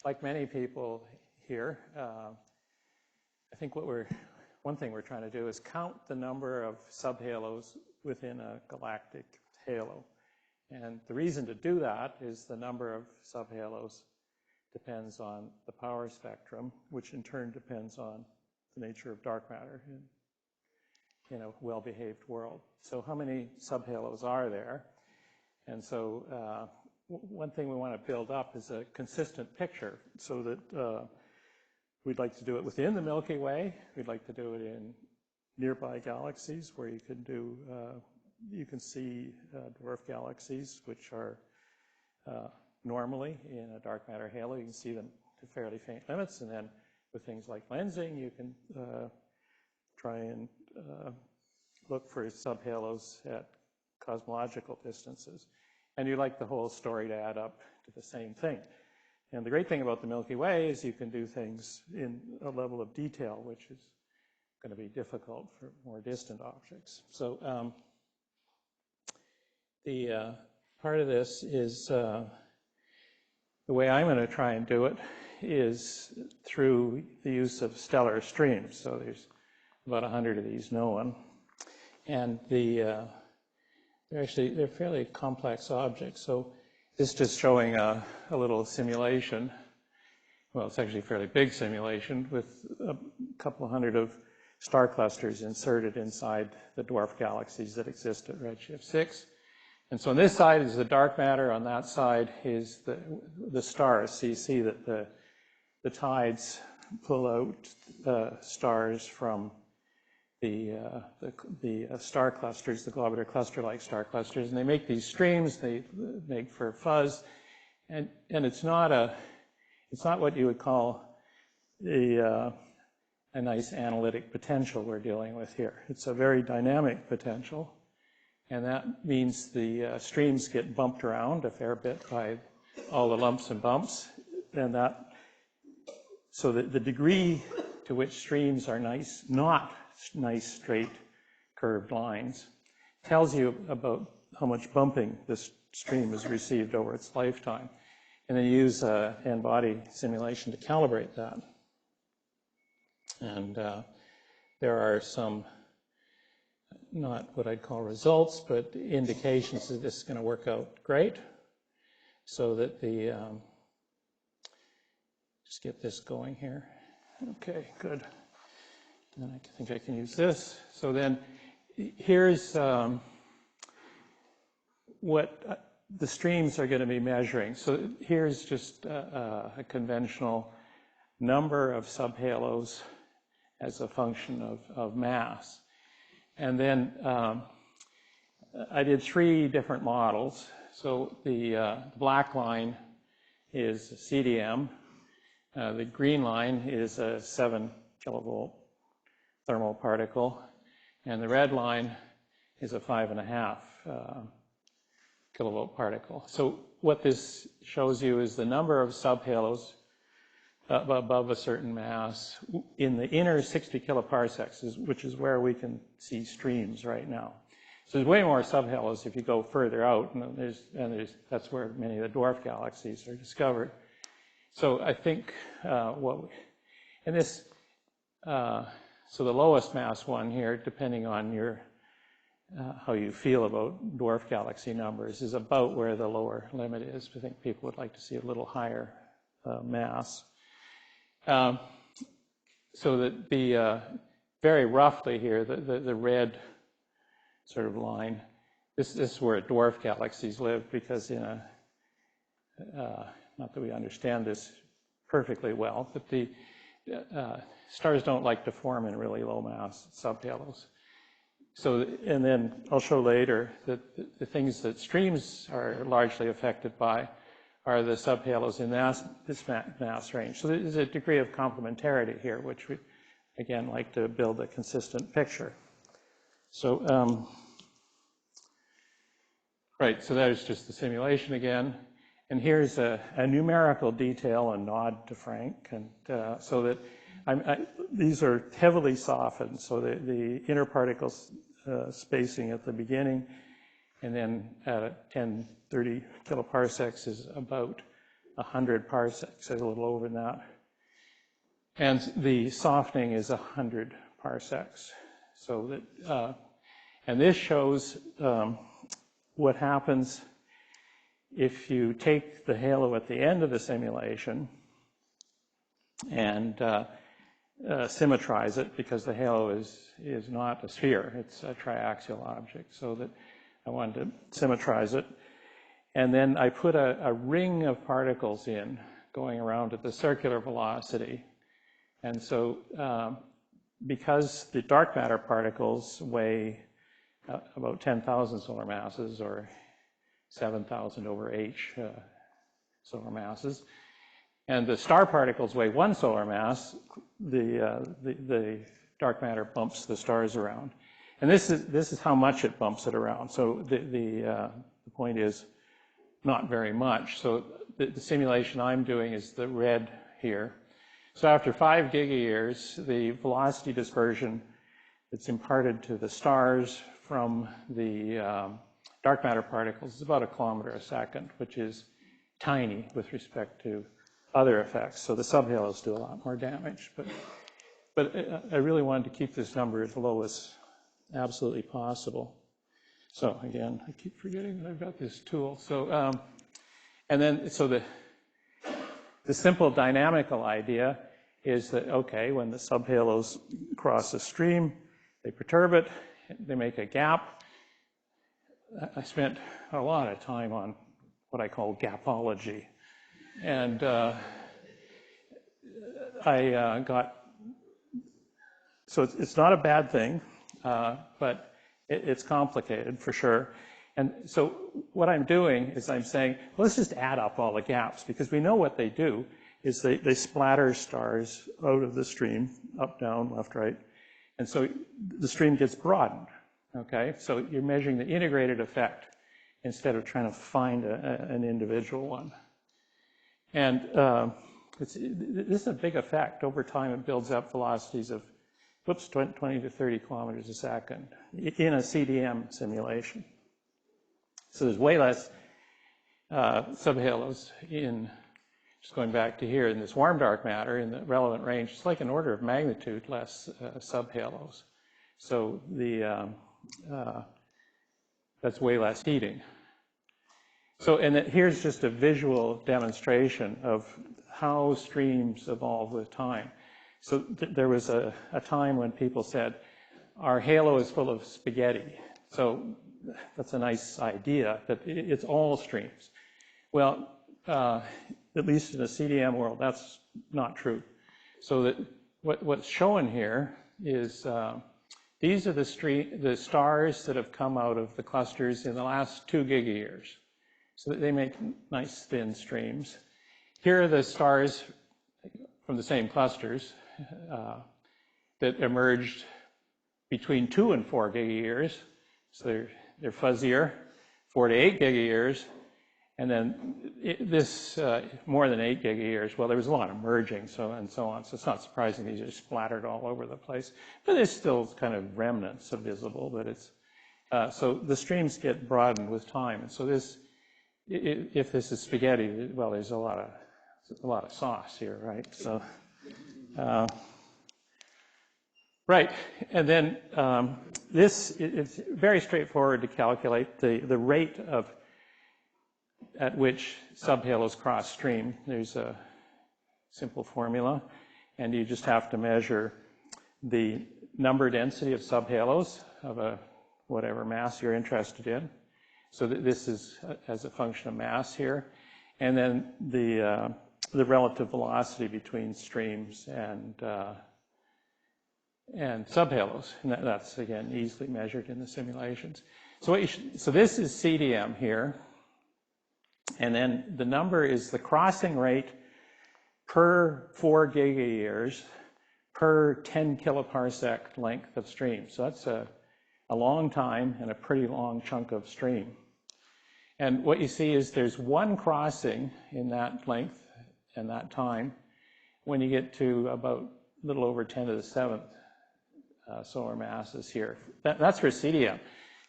like many people here, I think one thing we're trying to do is count the number of subhalos within a galactic halo. And the reason to do that is the number of subhalos depends on the power spectrum, which in turn depends on the nature of dark matter in a well-behaved world. So how many subhalos are there? And so one thing we want to build up is a consistent picture so that we'd like to do it within the Milky Way. We'd like to do it in nearby galaxies where you can do, you can see dwarf galaxies, which are normally in a dark matter halo. You can see them to fairly faint limits. And then with things like lensing, you can try and look for subhalos at cosmological distances. And you like the whole story to add up to the same thing. And the great thing about the Milky Way is you can do things in a level of detail, which is going to be difficult for more distant objects. So the part of this is the way I'm going to try and do it is through the use of stellar streams. So there's about 100 of these known. And they're fairly complex objects. So this is just showing a little simulation. Well, it's actually a fairly big simulation with a couple hundred of star clusters inserted inside the dwarf galaxies that exist at redshift 6. And so on this side is the dark matter. On that side is the stars. So you see that the tides pull out stars from the star clusters, the globular cluster-like star clusters, and they make these streams. They make for fuzz, and it's not what you would call a nice analytic potential we're dealing with here. It's a very dynamic potential, and that means the streams get bumped around a fair bit by all the lumps and bumps, and so the degree to which streams are not nice straight curved lines tells you about how much bumping this stream has received over its lifetime. And then you use n-body simulation to calibrate that. And there are some, not what I'd call results, but indications that this is going to work out great. So that just get this going here. Okay, good. And I think I can use this. So then here's what the streams are going to be measuring. So here's just a conventional number of subhalos as a function of mass. And then I did 3 different models. So the black line is CDM. The green line is a 7 kilovolt thermal particle, and the red line is a 5.5 kilovolt particle. So what this shows you is the number of subhalos above a certain mass in the inner 60 kiloparsecs, which is where we can see streams right now. So there's way more subhalos if you go further out, and that's where many of the dwarf galaxies are discovered. So I think so the lowest mass one here, depending on your how you feel about dwarf galaxy numbers, is about where the lower limit is. I think people would like to see a little higher mass. So that very roughly here, the red sort of line, this is where dwarf galaxies live, because not that we understand this perfectly well, but the stars don't like to form in really low mass subhalos. So, and then I'll show later that the things that streams are largely affected by are the subhalos in this mass range. So there's a degree of complementarity here, which we, again, like to build a consistent picture. So, right, so there's just the simulation again. And here's a numerical detail, a nod to Frank. And so that these are heavily softened. So the inner particles spacing at the beginning, and then at 1030 kiloparsecs is about 100 parsecs, a little over that. And the softening is 100 parsecs. So that, and this shows what happens if you take the halo at the end of the simulation and symmetrize it, because the halo is not a sphere, it's a triaxial object. So that I wanted to symmetrize it. And then I put a ring of particles in going around at the circular velocity. And so because the dark matter particles weigh about 10,000 solar masses, or 7,000 over h solar masses, and the star particles weigh 1 solar mass, the dark matter bumps the stars around. And this is how much it bumps it around. So the point is not very much. So the simulation I'm doing is the red here. So after 5 gigayears, the velocity dispersion that's imparted to the stars from the dark matter particles is about 1 kilometer a second, which is tiny with respect to other effects. So the subhalos do a lot more damage. But I really wanted to keep this number as low as absolutely possible. So again, I keep forgetting that I've got this tool. So and then so the simple dynamical idea is that, okay, when the subhalos cross a stream, they perturb it, they make a gap. I spent a lot of time on what I call gapology. And I got, so it's not a bad thing, but it's complicated for sure. And so what I'm doing is I'm saying, well, let's just add up all the gaps, because we know what they do is they splatter stars out of the stream, up, down, left, right. And so the stream gets broadened, okay? So you're measuring the integrated effect instead of trying to find an individual one. And this is a big effect. Over time, it builds up velocities of, 20 to 30 kilometers a second in a CDM simulation. So there's way less subhalos in, just going back to here, in this warm dark matter in the relevant range. It's like an order of magnitude less subhalos. So that's way less heating. So, and here's just a visual demonstration of how streams evolve with time. So there was a time when people said, our halo is full of spaghetti. So that's a nice idea, that it's all streams. Well, at least in the CDM world, that's not true. So that what's shown here is these are the stars that have come out of the clusters in the last 2 gigayears. So that they make nice thin streams. Here are the stars from the same clusters that emerged between 2 and 4 gigayears. So they're fuzzier, 4 to 8 gigayears. And then this more than 8 gigayears. Well, there was a lot of merging, and so on. So it's not surprising these are splattered all over the place. But there's still kind of remnants of visible. But it's so the streams get broadened with time. And so this, if this is spaghetti, well, there's a lot of sauce here, right? So, right, and then it's very straightforward to calculate the rate at which subhalos cross stream. There's a simple formula, and you just have to measure the number density of subhalos of whatever mass you're interested in. So this is as a function of mass here, and then the relative velocity between streams and subhalos, and that's again easily measured in the simulations. So so this is CDM here, and then the number is the crossing rate per 4 gigayears per 10 kiloparsec length of stream. So that's a long time and a pretty long chunk of stream. And what you see is there's one crossing in that length and that time when you get to about a little over 10 to the 7th solar masses here. That's for CDM.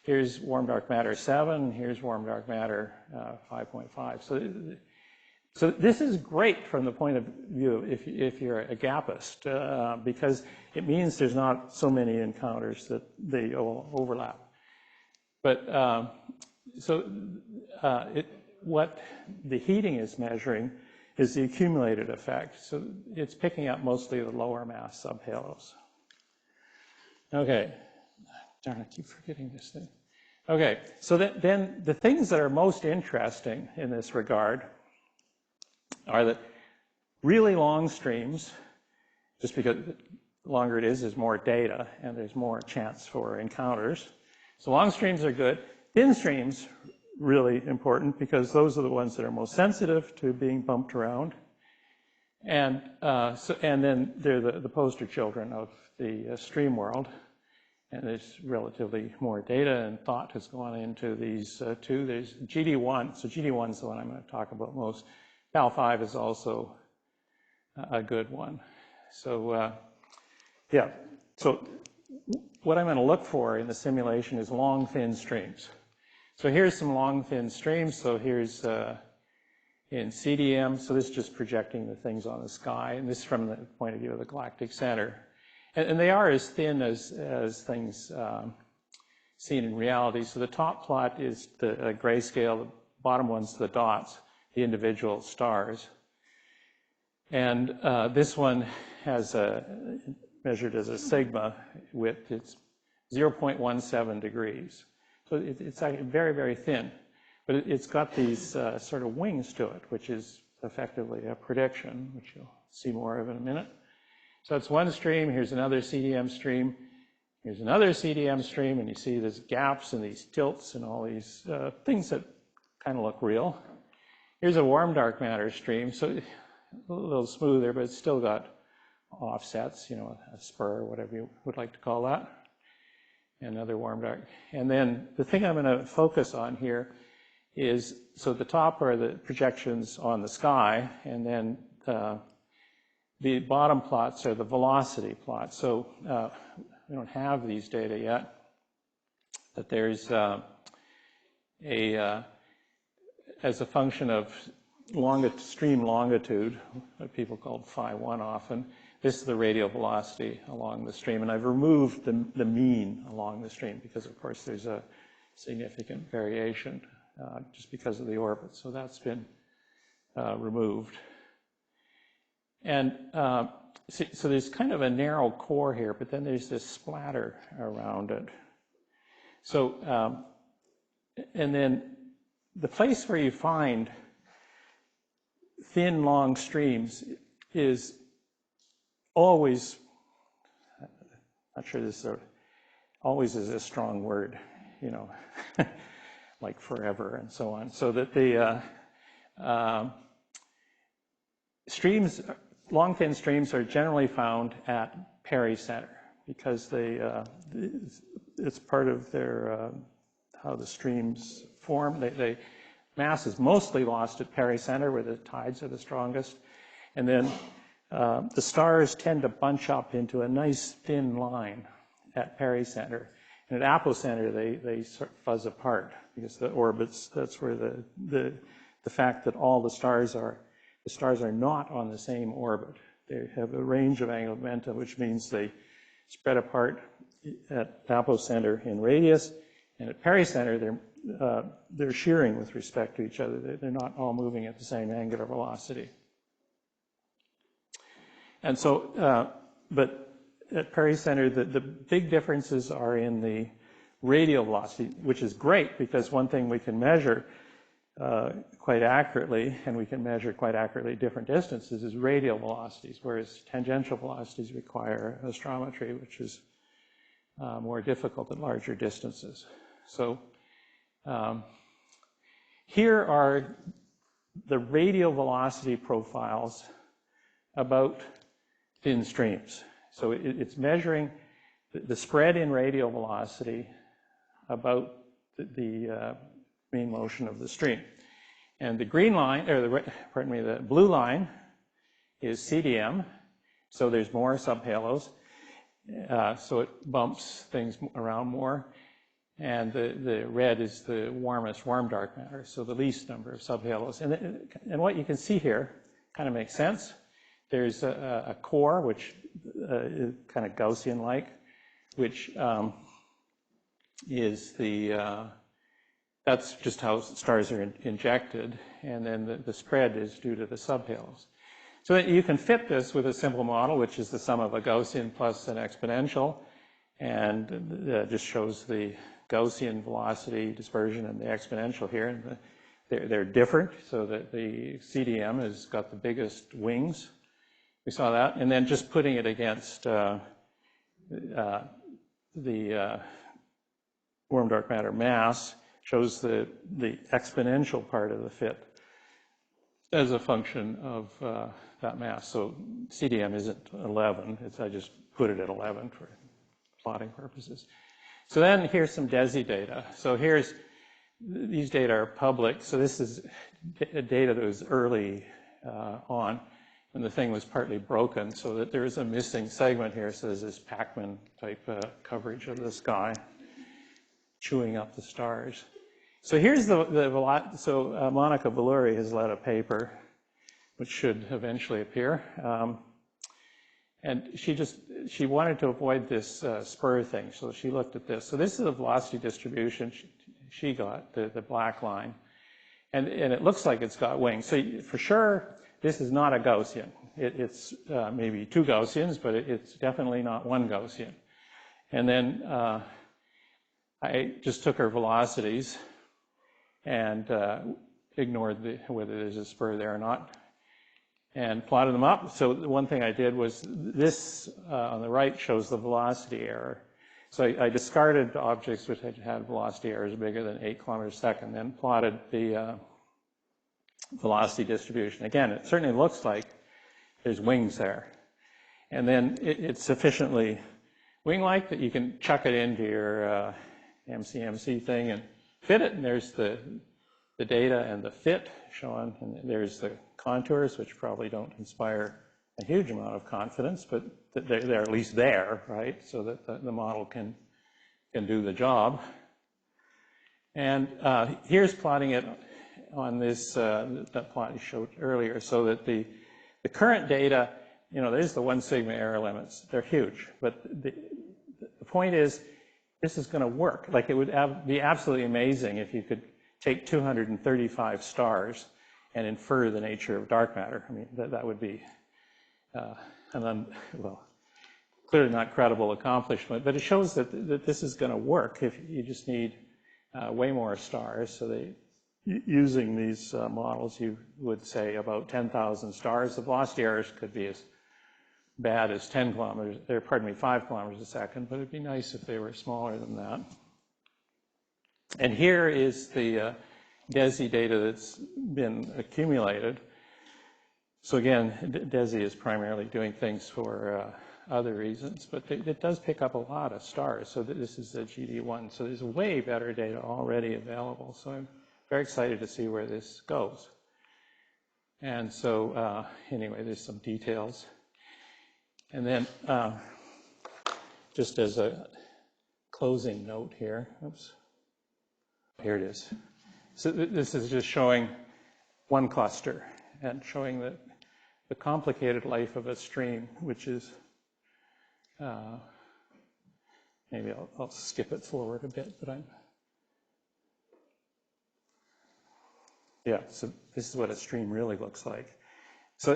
Here's warm dark matter 7, here's warm dark matter 5.5. So So this is great from the point of view of if you're a gapist, because it means there's not so many encounters that they all overlap. But what the heating is measuring is the accumulated effect. So it's picking up mostly the lower mass subhalos. Okay, darn, I keep forgetting this thing. Okay, so then the things that are most interesting in this regard are that really long streams, just because the longer it is, there's more data and there's more chance for encounters. So long streams are good. Thin streams, really important because those are the ones that are most sensitive to being bumped around. And then they're the poster children of the stream world. And there's relatively more data and thought has gone into these two. There's GD1, so GD1 is the one I'm going to talk about most. Cal5 is also a good one. So yeah, so what I'm going to look for in the simulation is long, thin streams. So here's some long, thin streams. So here's in CDM, so this is just projecting the things on the sky, and this is from the point of view of the galactic center. And they are as thin as things seen in reality. So the top plot is the grayscale, the bottom one's the dots, the individual stars. And this one has measured as a sigma width. It's 0.17 degrees. So it's very, very thin. But it's got these sort of wings to it, which is effectively a prediction, which you'll see more of in a minute. So it's one stream, here's another CDM stream, here's another CDM stream, and you see there's gaps and these tilts and all these things that kind of look real. Here's a warm dark matter stream, so a little smoother, but it's still got offsets, you know, a spur, whatever you would like to call that. Another warm dark. And then the thing I'm going to focus on here is, so the top are the projections on the sky, and then the bottom plots are the velocity plots. So we don't have these data yet, but there's as a function of stream longitude, what people call phi1 often, this is the radial velocity along the stream. And I've removed the mean along the stream because, of course, there's a significant variation just because of the orbit. So that's been removed. And so there's kind of a narrow core here, but then there's this splatter around it. So, and then the place where you find thin, long streams is always, not sure this is always is a strong word, you know, like forever and so on. So that the streams, long, thin streams are generally found at pericenter because it's part of their, how the streams form. Mass is mostly lost at pericenter where the tides are the strongest. And then the stars tend to bunch up into a nice thin line at pericenter. And at apocenter, they sort of fuzz apart because the orbits, that's where the fact that all the stars are not on the same orbit. They have a range of angular momentum, which means they spread apart at apocenter in radius, and at pericenter, they're shearing with respect to each other. They're not all moving at the same angular velocity. And so, but at pericenter, the big differences are in the radial velocity, which is great because one thing we can measure quite accurately, and we can measure quite accurately different distances, is radial velocities, whereas tangential velocities require astrometry, which is more difficult at larger distances. So here are the radial velocity profiles about thin streams. So it's measuring the spread in radial velocity about the mean motion of the stream. And the green line, or the blue line is CDM, so there's more subhalos, so it bumps things around more. And the red is the warmest warm dark matter, so the least number of subhalos. And what you can see here kind of makes sense. There's a core, which is kind of Gaussian-like, which is that's just how stars are injected, and then the spread is due to the subhalos. So you can fit this with a simple model, which is the sum of a Gaussian plus an exponential, and just shows the Gaussian velocity dispersion and the exponential here. And they're different, so that the CDM has got the biggest wings. We saw that. And then just putting it against the warm dark matter mass shows the exponential part of the fit as a function of that mass. So CDM isn't 11. I just put it at 11 for plotting purposes. So then here's some DESI data. So these data are public. So this is data that was early on, and the thing was partly broken, so that there is a missing segment here. So there's this Pac-Man type coverage of the sky chewing up the stars. So here's so Monica Valuri has led a paper, which should eventually appear. And she wanted to avoid this spur thing, so she looked at this. So this is the velocity distribution she got, the black line. And it looks like it's got wings. So for sure, this is not a Gaussian. It's maybe two Gaussians, but it's definitely not one Gaussian. And then I just took her velocities and ignored whether there's a spur there or not, and plotted them up. So the one thing I did was this on the right shows the velocity error. So I discarded objects which had velocity errors bigger than 8 kilometers a second, then plotted the velocity distribution. Again, it certainly looks like there's wings there. And then it's sufficiently wing-like that you can chuck it into your MCMC thing and fit it, and there's the data and the fit shown, and there's the contours, which probably don't inspire a huge amount of confidence, but they're at least there, right? So that the model can do the job. And here's plotting it on this that plot you showed earlier, so that the current data, there's the 1 sigma error limits. They're huge, but the point is, this is going to work. Like, it would be absolutely amazing if you could take 235 stars and infer the nature of dark matter. I mean, that would be clearly not credible accomplishment, but it shows that this is going to work if you just need way more stars. So using these models, you would say about 10,000 stars. The velocity errors could be as bad as 5 kilometers a second, but it'd be nice if they were smaller than that. And here is the DESI data that's been accumulated. So again, DESI is primarily doing things for other reasons, but it does pick up a lot of stars. So this is a GD1. So there's way better data already available. So I'm very excited to see where this goes. And so anyway, there's some details. And then just as a closing note here, oops, here it is. So this is just showing one cluster and showing the complicated life of a stream, which is, maybe I'll skip it forward a bit, but so this is what a stream really looks like. So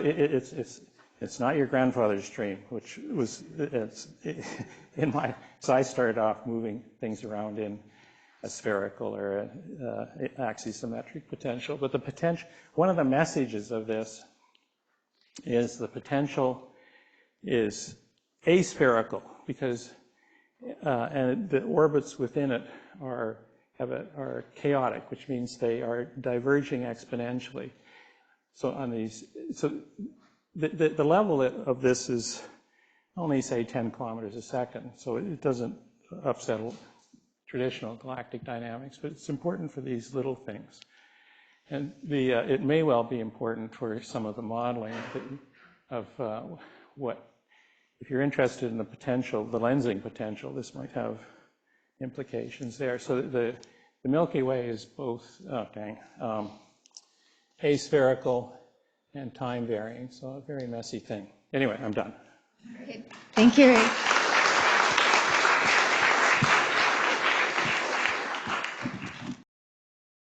it's not your grandfather's stream, which was, so I started off moving things around in a spherical or an axisymmetric potential. But the potential, one of the messages of this is the potential is aspherical, because and the orbits within it are chaotic, which means they are diverging exponentially. So on these, the level of this is only, say, 10 kilometers a second, so it doesn't upset traditional galactic dynamics, but it's important for these little things. And it may well be important for some of the modeling of what, if you're interested in the potential, the lensing potential, this might have implications there. So the Milky Way is both, aspherical and time varying, so a very messy thing. Anyway, I'm done. Okay. Thank you, Ray.